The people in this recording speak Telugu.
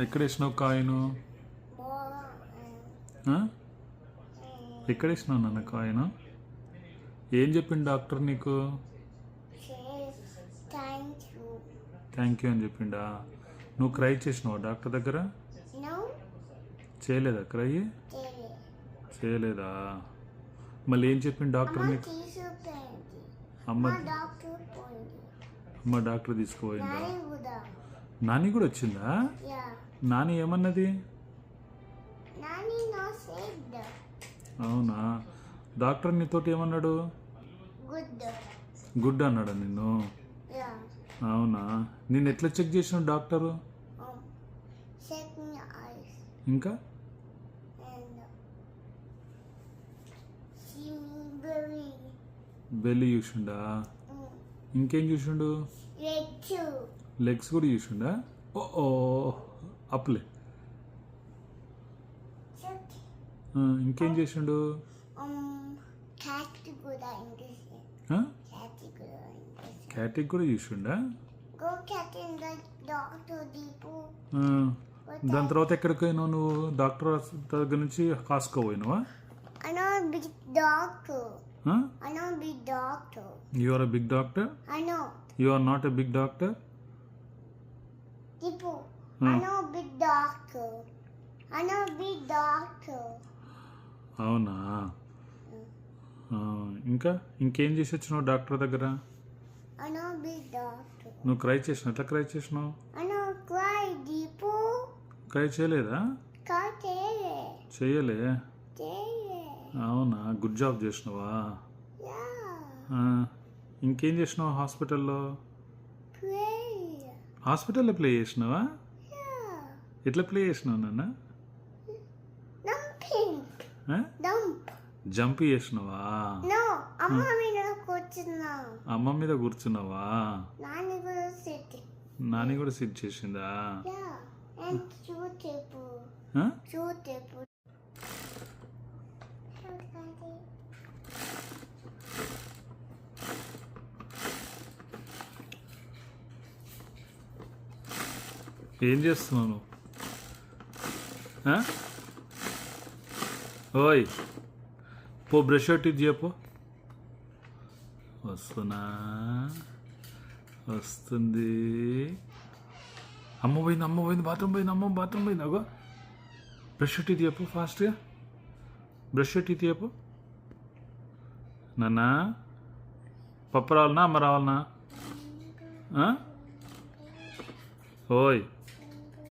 ఎక్కడ వేసినావు కాయను? ఎక్కడ వేసినావు నాన్న కాయను? ఏం చెప్పిండు డాక్టర్ నీకు? థ్యాంక్ యూ అని చెప్పిండా? నువ్వు క్రై చేసినావా డాక్టర్ దగ్గర? చేయలేదా క్రై? చేయలేదా? మళ్ళీ ఏం చెప్పిండు డాక్టర్ నీకు? అమ్మ డాక్టర్ తీసుకుపోయిందా? నాని కూడా వచ్చిందా? నాని ఏమన్నది? అవునా? డాక్టర్ నీతోటి ఏమన్నాడు? గుడ్ అన్నాడా నిన్ను? అవునా? నేను ఎట్లా చెక్ చేసిన డాక్టరు? ఇంకా బెల్లి చూసిండా? ఇంకేం చూసిండు? లెగ్స్ కూడా చూసిండా? ఓ అప్లే. ఇంకేం చేసిండు? క్యాటిక్ కూడా చూసిండా? దాని తర్వాత ఎక్కడికి పోయినావు నువ్వు? డాక్టర్ దగ్గర నుంచి కాస్కో పోయినావా? You are a big doctor? I know. You are not a big doctor? Tipo, I know big doctor. I know big doctor. అవునా? ఇంకా ఇంకేం చేసి వచ్చినావు డాక్టర్ దగ్గర? I know big doctor. నువ్వు క్రై చేసినావు? ఎట్లా క్రై చేసినావు? I know cry, Tipo. Cry చేయలేదా? Cry, చేయలే. అవునా? గుడ్ జాబ్ చేసినావా? ఇంకేం చేసినావు హాస్పిటల్లో? హాస్పిటల్లో ప్లే చేసినావా? ఎట్లా ప్లే చేసినావు నాన్న? జంప్ చేసినావా? అమ్మ మీద కూర్చున్నావా? నాని కూడా సిట్ చేసిందా? ఏం చేస్తున్నావు నువ్వు? ఓయ్ పో బ్రష్ టీత్ చేయపో. వస్తుంది. అమ్మ పోయింది బాత్రూమ్ పోయింది అగో. బ్రష్ టీత్ చెప్పు ఫాస్ట్గా. బ్రష్ టీత్ చెప్పు. నాన్న పప్పు రావాలనా అమ్మ రావాలనా? ఓయ్